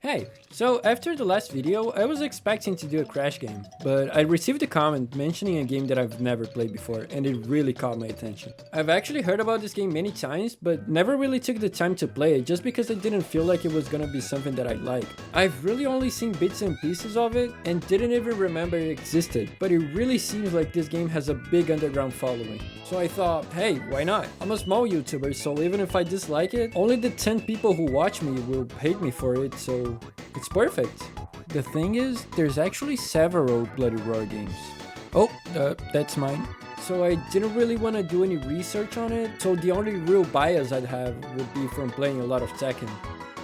Hey, so after the last video, I was expecting to do a Crash game, but I received a comment mentioning a game that I've never played before, and it really caught my attention. I've actually heard about this game many times, but never really took the time to play it just because I didn't feel like it was gonna be something that I'd like. I've really only seen bits and pieces of it, and didn't even remember it existed, but it really seems like this game has a big underground following. So I thought, hey, why not? I'm a small YouTuber, so even if I dislike it, only the 10 people who watch me will hate me for it, so it's perfect. The thing is, there's actually several Bloody Roar games. Oh, that's mine. So I didn't really want to do any research on it, so the only real bias I'd have would be from playing a lot of Tekken.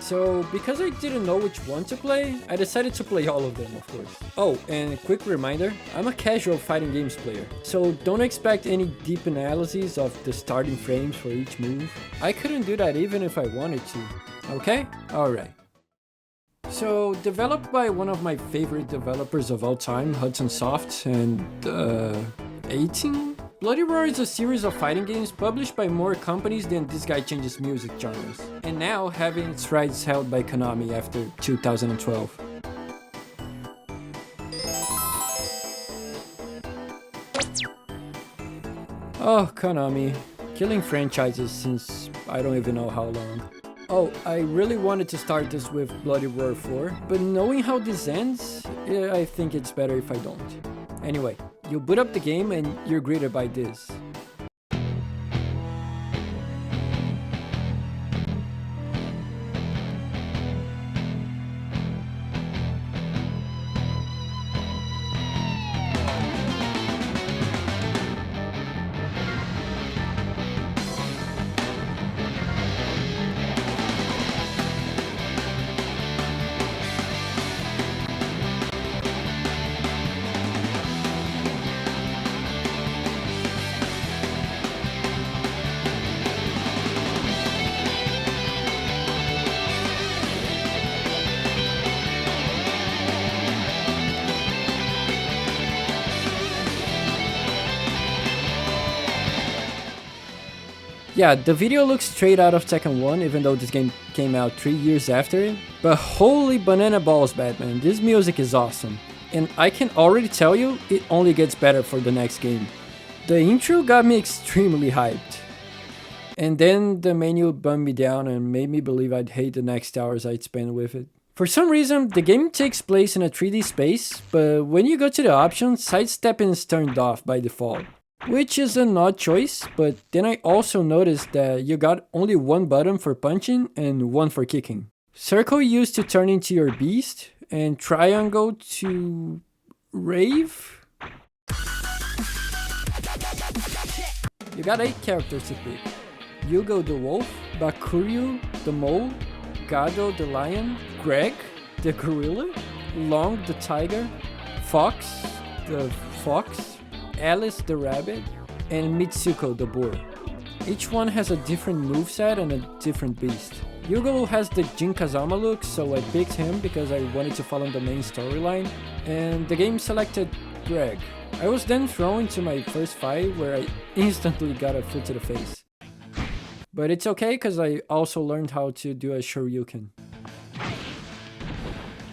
So because I didn't know which one to play, I decided to play all of them, of course. Oh, and a quick reminder, I'm a casual fighting games player, so don't expect any deep analyses of the starting frames for each move. I couldn't do that even if I wanted to. Okay? Alright. So, developed by one of my favorite developers of all time, Hudson Soft, and 18? Bloody Roar is a series of fighting games published by more companies than This Guy Changes Music genres, and now having its rights held by Konami after 2012. Oh, Konami, killing franchises since I don't even know how long. Oh, I really wanted to start this with Bloody Roar 4, but knowing how this ends, I think it's better if I don't. Anyway, you boot up the game and you're greeted by this. Yeah, the video looks straight out of Tekken 1, even though this game came out 3 years after it. But holy banana balls, Batman, this music is awesome. And I can already tell you, it only gets better for the next game. The intro got me extremely hyped. And then the menu bummed me down and made me believe I'd hate the next hours I'd spend with it. For some reason, the game takes place in a 3D space, but when you go to the options, sidestepping is turned off by default. Which is an odd choice, but then I also noticed that you got only one button for punching and one for kicking. Circle used to turn into your beast, and triangle to rave? You got 8 characters to pick. Yugo the wolf, Bakuryu the mole, Gado the lion, Greg the gorilla, Long the tiger, Fox the fox, Alice the rabbit, and Mitsuko the boar. Each one has a different moveset and a different beast. Yugo has the Jin Kazama look, so I picked him because I wanted to follow the main storyline, and the game selected Greg. I was then thrown into my first fight where I instantly got a foot to the face. But it's okay because I also learned how to do a Shoryuken.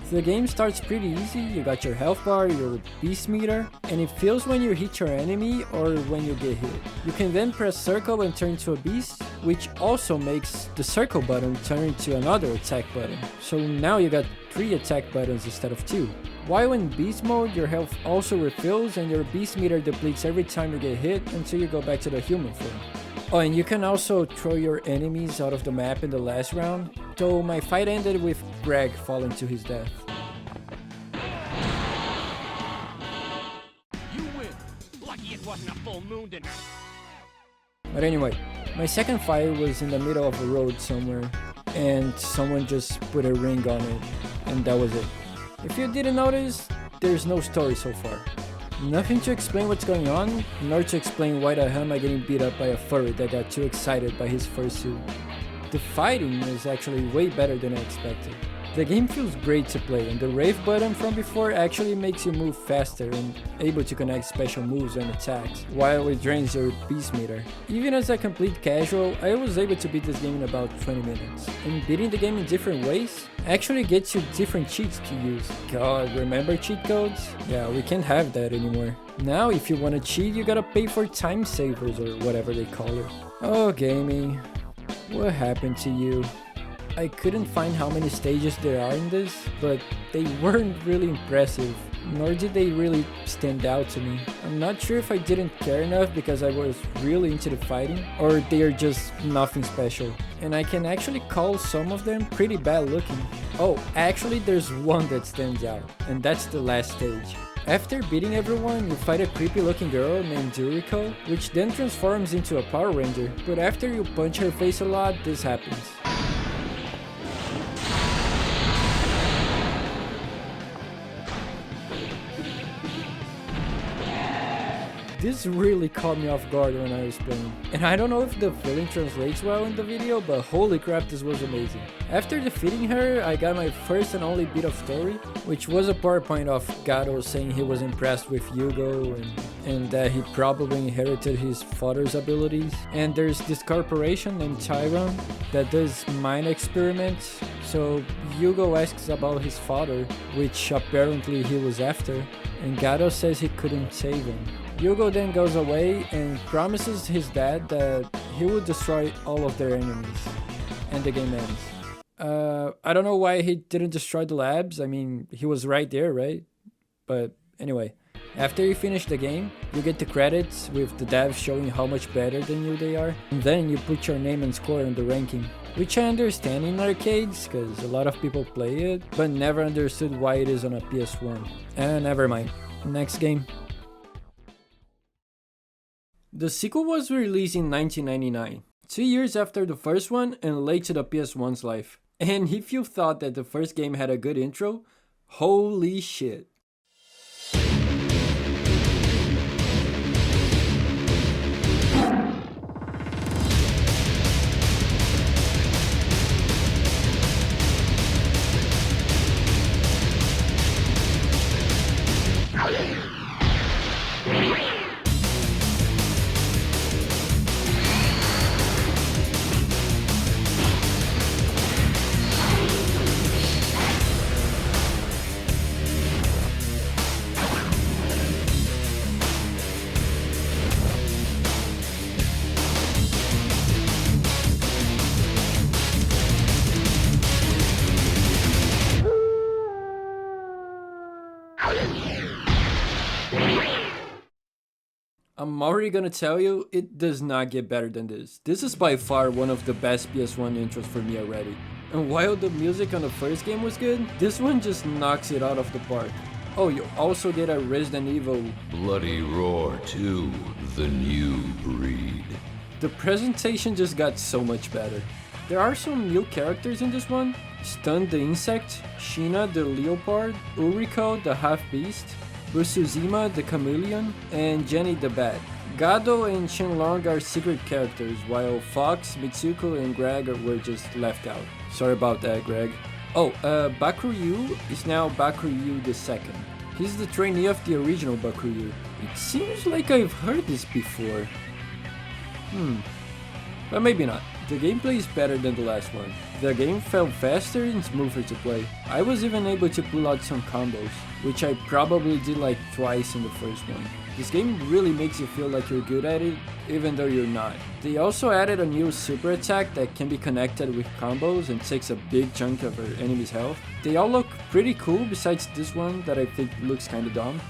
The game starts pretty easy, you got your health bar, your beast meter, and it feels when you hit your enemy or when you get hit. You can then press circle and turn into a beast, which also makes the circle button turn into another attack button. So now you got 3 attack buttons instead of 2. While in beast mode, your health also refills and your beast meter depletes every time you get hit until you go back to the human form. Oh, and you can also throw your enemies out of the map in the last round, so my fight ended with Greg falling to his death. You win. Lucky it wasn't a full moon tonight. But anyway, my second fight was in the middle of a road somewhere, and someone just put a ring on it, and that was it. If you didn't notice, there's no story so far. Nothing to explain what's going on, nor to explain why the hell am I getting beat up by a furry that got too excited by his fursuit. The fighting is actually way better than I expected. The game feels great to play, and the Rave button from before actually makes you move faster and able to connect special moves and attacks, while it drains your beast meter. Even as a complete casual, I was able to beat this game in about 20 minutes. And beating the game in different ways actually gets you different cheats to use. God, remember cheat codes? Yeah, we can't have that anymore. Now if you wanna cheat, you gotta pay for time savers or whatever they call it. Oh gaming, what happened to you? I couldn't find how many stages there are in this, but they weren't really impressive, nor did they really stand out to me. I'm not sure if I didn't care enough because I was really into the fighting, or they are just nothing special. And I can actually call some of them pretty bad looking. Oh, actually there's one that stands out, and that's the last stage. After beating everyone, you fight a creepy looking girl named Yuriko, which then transforms into a Power Ranger, but after you punch her face a lot, this happens. This really caught me off guard when I was playing, and I don't know if the feeling translates well in the video, but holy crap, this was amazing. After defeating her, I got my first and only bit of story, which was a PowerPoint of Gato saying he was impressed with Yugo and that he probably inherited his father's abilities. And there's this corporation named Tyron that does mind experiments, so Yugo asks about his father, which apparently he was after, and Gato says he couldn't save him. Yugo then goes away and promises his dad that he will destroy all of their enemies, and the game ends. I don't know why he didn't destroy the labs. I mean, he was right there, right? But anyway, after you finish the game, you get the credits with the devs showing how much better than you they are, and then you put your name and score in the ranking, which I understand in arcades because a lot of people play it, but never understood why it is on a PS1. Never mind. Next game. The sequel was released in 1999, 2 years after the first one and late to the PS1's life. And if you thought that the first game had a good intro, holy shit. I'm already gonna tell you, it does not get better than this. This is by far one of the best PS1 intros for me already. And while the music on the first game was good, this one just knocks it out of the park. Oh, you also get a Resident Evil Bloody Roar 2, the new breed. The presentation just got so much better. There are some new characters in this one. Stun the Insect, Sheena the Leopard, Uriko the Half-Beast, Busuzima the Chameleon, and Jenny the Bat. Gado and Shenlong are secret characters, while Fox, Mitsuko, and Greg were just left out. Sorry about that, Greg. Oh, Bakuryu is now Bakuryu II. He's the trainee of the original Bakuryu. It seems like I've heard this before. But maybe not. The gameplay is better than the last one. The game felt faster and smoother to play. I was even able to pull out some combos, which I probably did like twice in the first one. This game really makes you feel like you're good at it, even though you're not. They also added a new super attack that can be connected with combos and takes a big chunk of your enemy's health. They all look pretty cool besides this one that I think looks kinda dumb.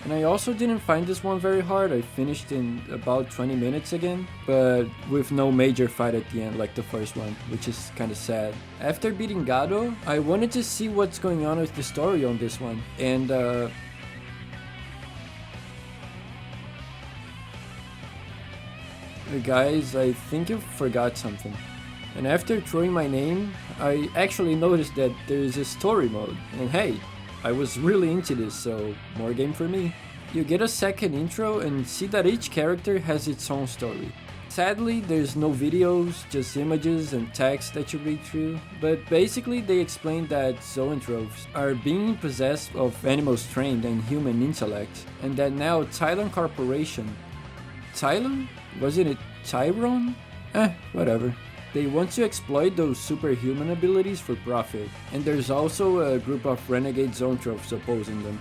And I also didn't find this one very hard. I finished in about 20 minutes again, but with no major fight at the end like the first one, which is kinda sad. After beating Gado, I wanted to see what's going on with the story on this one, and guys, I think you forgot something. And after throwing my name, I actually noticed that there is a story mode, and hey, I was really into this, so more game for me. You get a second intro and see that each character has its own story. Sadly, there's no videos, just images and text that you read through, but basically they explain that zoanthropes are being possessed of animals trained and human intellect, and that now Tylon Corporation... Tylon? Wasn't it Tyrone? Whatever. They want to exploit those superhuman abilities for profit, and there's also a group of renegade zoanthropes opposing them.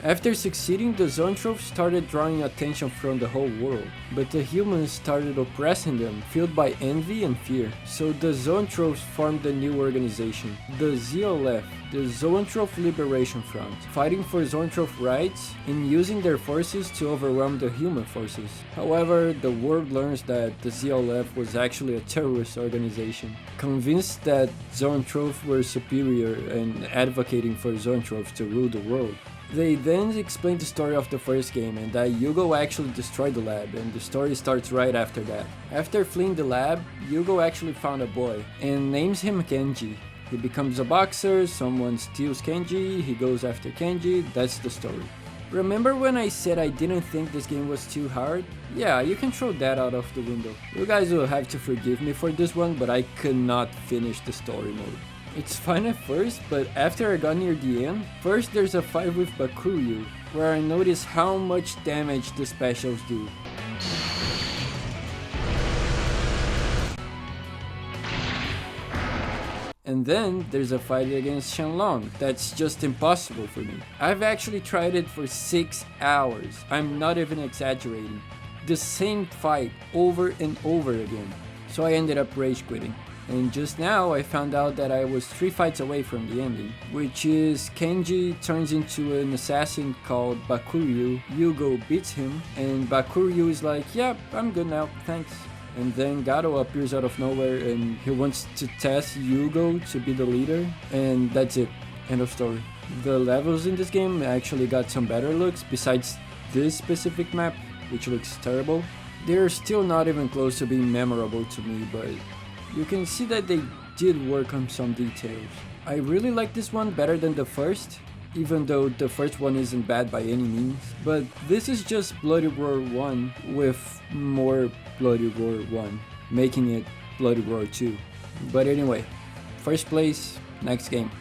After succeeding, the zoanthropes started drawing attention from the whole world, but the humans started oppressing them, fueled by envy and fear. So the zoanthropes formed a new organization, the ZOLF, the Zoanthrope Liberation Front, fighting for zoanthrope rights and using their forces to overwhelm the human forces. However, the world learns that the ZOLF was actually a terrorist organization, convinced that zoanthropes were superior and advocating for zoanthropes to rule the world. They then explain the story of the first game and that Yugo actually destroyed the lab, and the story starts right after that. After fleeing the lab, Yugo actually found a boy and names him Kenji. He becomes a boxer, someone steals Kenji, he goes after Kenji, that's the story. Remember when I said I didn't think this game was too hard? Yeah, you can throw that out of the window. You guys will have to forgive me for this one, but I could not finish the story mode. It's fine at first, but after I got near the end, first there's a fight with Bakuryu, where I noticed how much damage the specials do. And then there's a fight against Shenlong that's just impossible for me. I've actually tried it for 6 hours, I'm not even exaggerating. The same fight over and over again, so I ended up rage quitting. And just now I found out that I was 3 fights away from the ending, which is Kenji turns into an assassin called Bakuryu, Yugo beats him, and Bakuryu is like, yeah, I'm good now, thanks. And then Gato appears out of nowhere and he wants to test Yugo to be the leader, and that's it, end of story. The levels in this game actually got some better looks besides this specific map, which looks terrible. They're still not even close to being memorable to me, but you can see that they did work on some details. I really like this one better than the first, even though the first one isn't bad by any means. But this is just Bloody Roar 1 with more Bloody Roar 1, making it Bloody Roar 2. But anyway, first place, next game.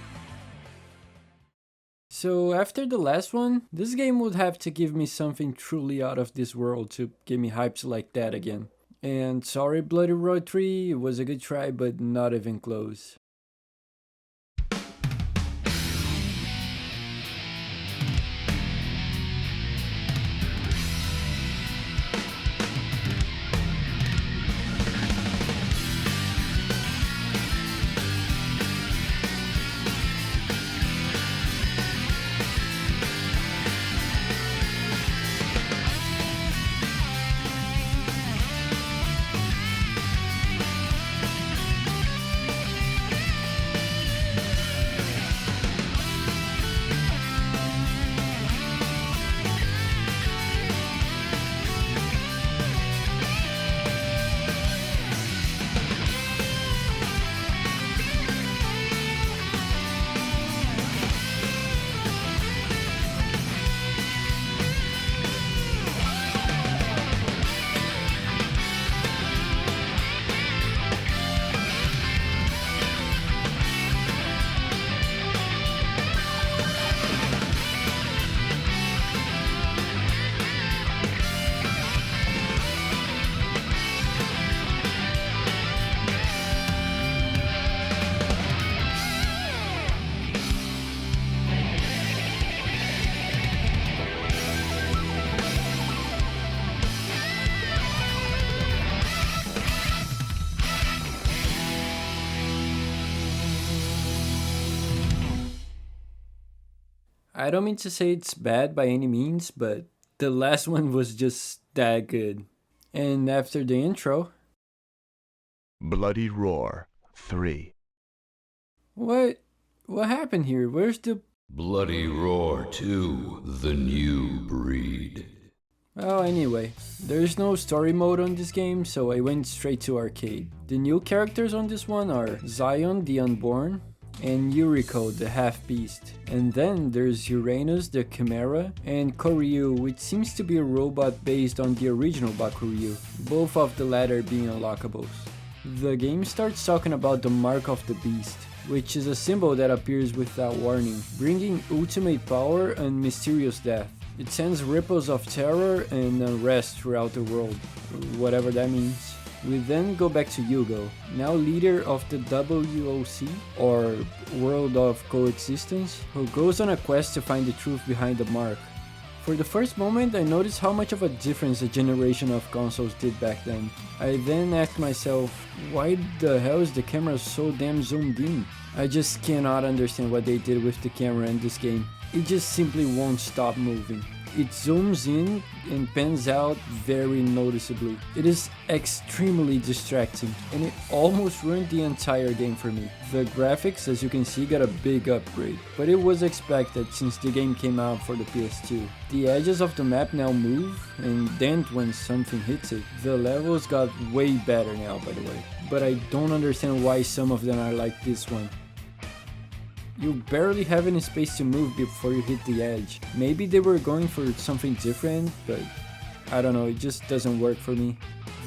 So after the last one, this game would have to give me something truly out of this world to give me hypes like that again. And sorry Bloody Roar 3, it was a good try, but not even close. I don't mean to say it's bad by any means, but the last one was just that good. And after the intro... Bloody Roar 3. What happened here? Where's the... Bloody Roar 2, the new breed. Well, anyway, there's no story mode on this game, so I went straight to arcade. The new characters on this one are Zion the Unborn, and Yuriko the half-beast. And then there's Uranus the Chimera, and Koryu, which seems to be a robot based on the original Bakuryu, both of the latter being unlockables. The game starts talking about the Mark of the Beast, which is a symbol that appears without warning, bringing ultimate power and mysterious death. It sends ripples of terror and unrest throughout the world, whatever that means. We then go back to Yugo, now leader of the WOC, or World of Coexistence, who goes on a quest to find the truth behind the mark. For the first moment, I noticed how much of a difference a generation of consoles did back then. I then asked myself, why the hell is the camera so damn zoomed in? I just cannot understand what they did with the camera in this game. It just simply won't stop moving. It zooms in and pans out very noticeably. It is extremely distracting, and it almost ruined the entire game for me. The graphics, as you can see, got a big upgrade, but it was expected since the game came out for the PS2. The edges of the map now move and dent when something hits it. The levels got way better now, by the way, but I don't understand why some of them are like this one. You barely have any space to move before you hit the edge. Maybe they were going for something different, but I don't know, it just doesn't work for me.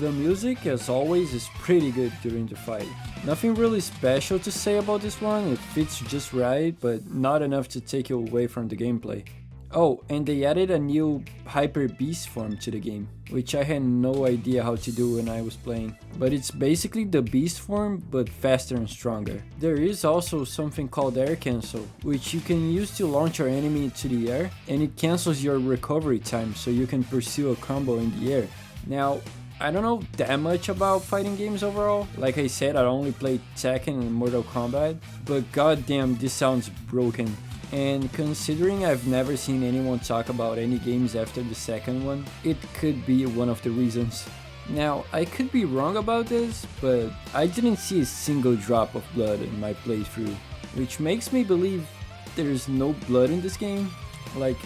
The music, as always, is pretty good during the fight. Nothing really special to say about this one, it fits just right, but not enough to take you away from the gameplay. Oh, and they added a new Hyper Beast form to the game, which I had no idea how to do when I was playing. But it's basically the Beast form, but faster and stronger. There is also something called Air Cancel, which you can use to launch your enemy into the air, and it cancels your recovery time so you can pursue a combo in the air. Now, I don't know that much about fighting games overall. Like I said, I only played Tekken and Mortal Kombat, but goddamn, this sounds broken. And considering I've never seen anyone talk about any games after the second one, it could be one of the reasons. Now, I could be wrong about this, but I didn't see a single drop of blood in my playthrough, which makes me believe there's no blood in this game. Like,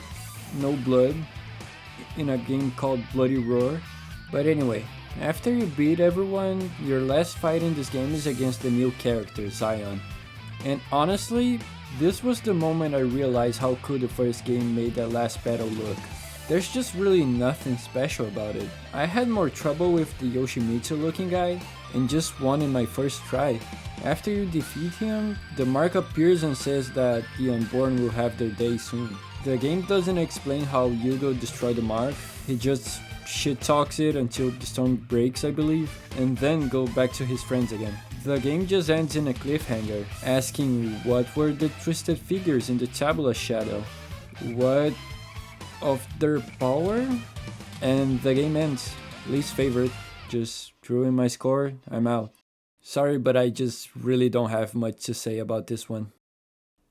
no blood in a game called Bloody Roar. But anyway, after you beat everyone, your last fight in this game is against the new character, Zion. And honestly, this was the moment I realized how cool the first game made that last battle look. There's just really nothing special about it. I had more trouble with the Yoshimitsu looking guy and just won in my first try. After you defeat him, the mark appears and says that the Unborn will have their day soon. The game doesn't explain how Yugo destroyed the mark, he just shit talks it until the stone breaks, I believe, and then go back to his friends again. The game just ends in a cliffhanger, asking what were the twisted figures in the Tabula Shadow? What of their power? And the game ends. Least favorite, just threw in my score, I'm out. Sorry, but I just really don't have much to say about this one.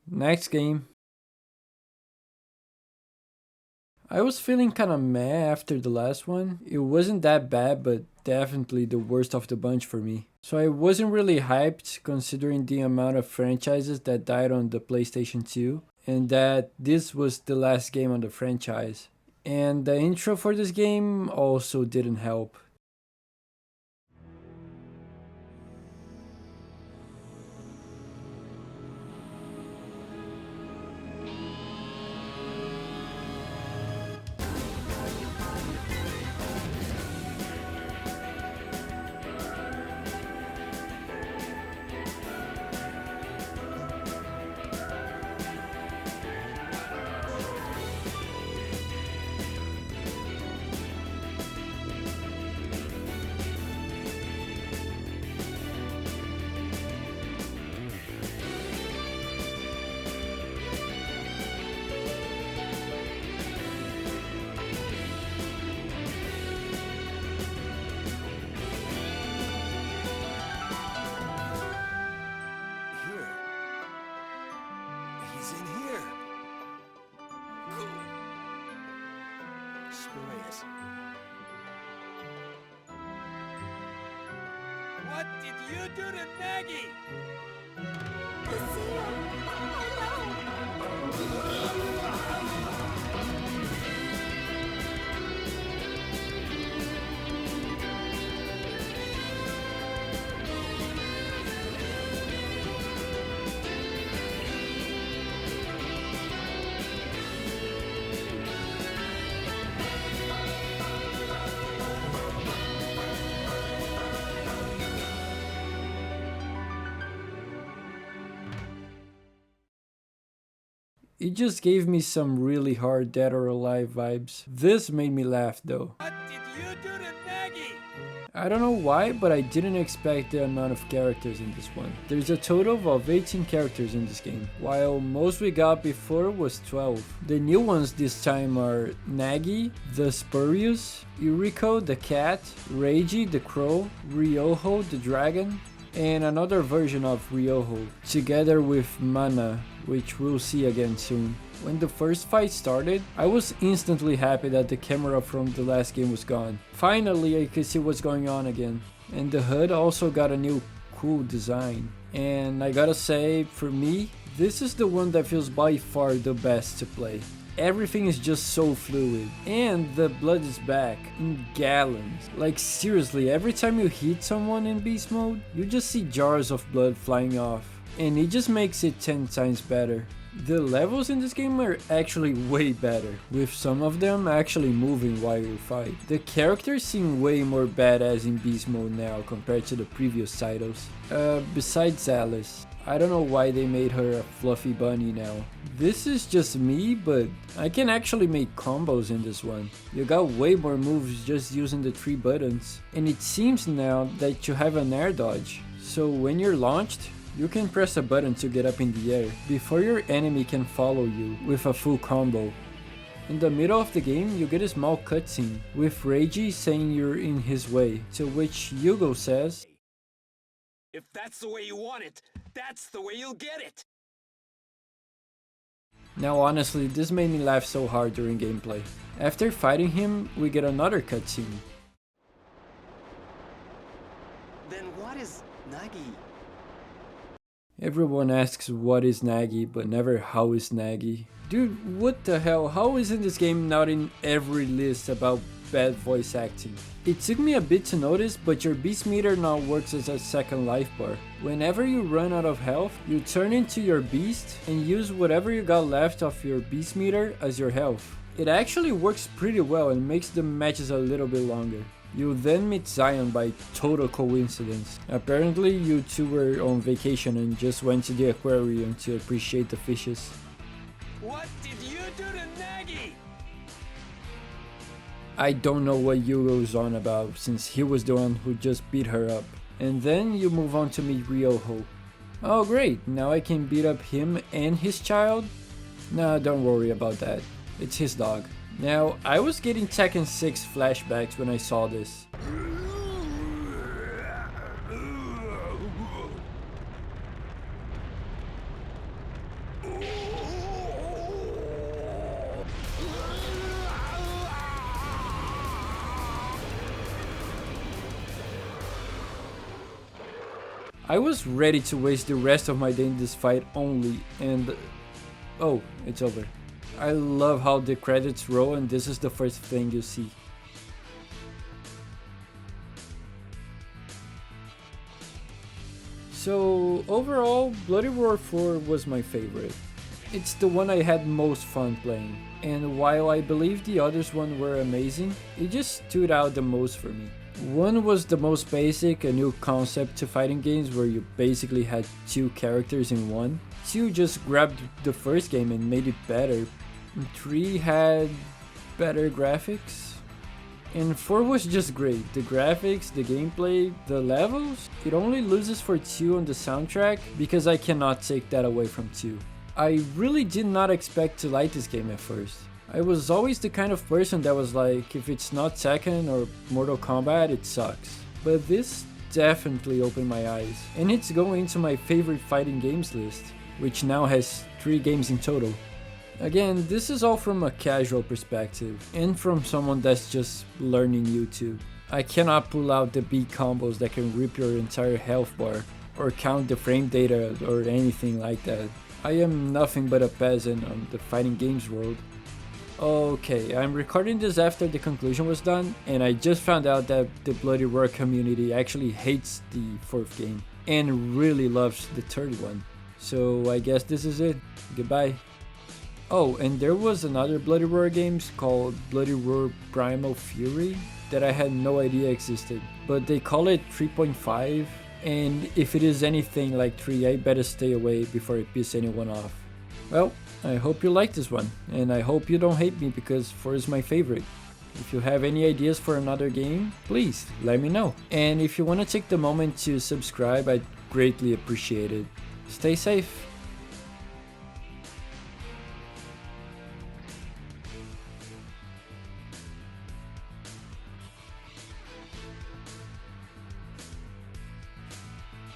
Next game. I was feeling kinda meh after the last one. It wasn't that bad, but definitely the worst of the bunch for me. So I wasn't really hyped considering the amount of franchises that died on the PlayStation 2, and that this was the last game on the franchise. And the intro for this game also didn't help. He's in here. Spurious. What did you do to Maggie? It just gave me some really hard Dead or Alive vibes. This made me laugh though. What did you do to Nagi? I don't know why, but I didn't expect the amount of characters in this one. There's a total of 18 characters in this game, while most we got before was 12. The new ones this time are Nagi, the Spurious, Yuriko the cat, Reiji the crow, Ryoho the dragon, and another version of Ryoho, together with Mana, which we'll see again soon. When the first fight started, I was instantly happy that the camera from the last game was gone. Finally, I could see what's going on again. And the HUD also got a new cool design. And I gotta say, for me, this is the one that feels by far the best to play. Everything is just so fluid, and the blood is back in gallons. Like seriously, every time you hit someone in beast mode, you just see jars of blood flying off, and it just makes it 10 times better. The levels in this game are actually way better, with some of them actually moving while you fight. The characters seem way more badass in beast mode now compared to the previous titles. Besides Alice. I don't know why they made her a fluffy bunny now. This is just me, but I can actually make combos in this one. You got way more moves just using the 3 buttons. And it seems now that you have an air dodge. So when you're launched, you can press a button to get up in the air before your enemy can follow you with a full combo. In the middle of the game, you get a small cutscene with Reiji saying you're in his way, to which Yugo says, If that's the way you want it, that's the way you'll get it. Now honestly, this made me laugh so hard during gameplay. After fighting him, we get another cutscene. Then what is Nagi? Everyone asks what is Nagi, but never how is Nagi. Dude, what the hell? How isn't this game not in every list about bad voice acting? It took me a bit to notice, but your beast meter now works as a second life bar. Whenever you run out of health, you turn into your beast and use whatever you got left of your beast meter as your health. It actually works pretty well and makes the matches a little bit longer. You then meet Zion by total coincidence. Apparently you two were on vacation and just went to the aquarium to appreciate the fishes. What did you do to Nagi? I don't know what Yugo's on about, since he was the one who just beat her up. And then you move on to meet Ryoho. Oh great, now I can beat up him and his child? Nah, don't worry about that. It's his dog. Now, I was getting Tekken 6 flashbacks when I saw this. I was ready to waste the rest of my day in this fight only, and... oh, it's over. I love how the credits roll and this is the first thing you see. So overall, Bloody Roar 4 was my favorite. It's the one I had most fun playing, and while I believe the others one were amazing, it just stood out the most for me. One was the most basic, a new concept to fighting games where you basically had 2 characters in one. 2 just grabbed the first game and made it better. 3 had better graphics. And 4 was just great. The graphics, the gameplay, the levels. It only loses for 2 on the soundtrack because I cannot take that away from 2. I really did not expect to like this game at first. I was always the kind of person that was like, if it's not Tekken or Mortal Kombat, it sucks. But this definitely opened my eyes. And it's going into my favorite fighting games list, which now has 3 games in total. Again, this is all from a casual perspective, and from someone that's just learning YouTube. I cannot pull out the big combos that can rip your entire health bar, or count the frame data or anything like that. I am nothing but a peasant on the fighting games world. Okay, I'm recording this after the conclusion was done, and I just found out that the Bloody Roar community actually hates the 4th game, and really loves the 3rd one. So I guess this is it. Goodbye. Oh, and there was another Bloody Roar games called Bloody Roar Primal Fury that I had no idea existed, but they call it 3.5, and if it is anything like 3, I better stay away before it piss anyone off. Well, I hope you like this one, and I hope you don't hate me because 4 is my favorite. If you have any ideas for another game, please let me know. And if you want to take the moment to subscribe, I'd greatly appreciate it. Stay safe.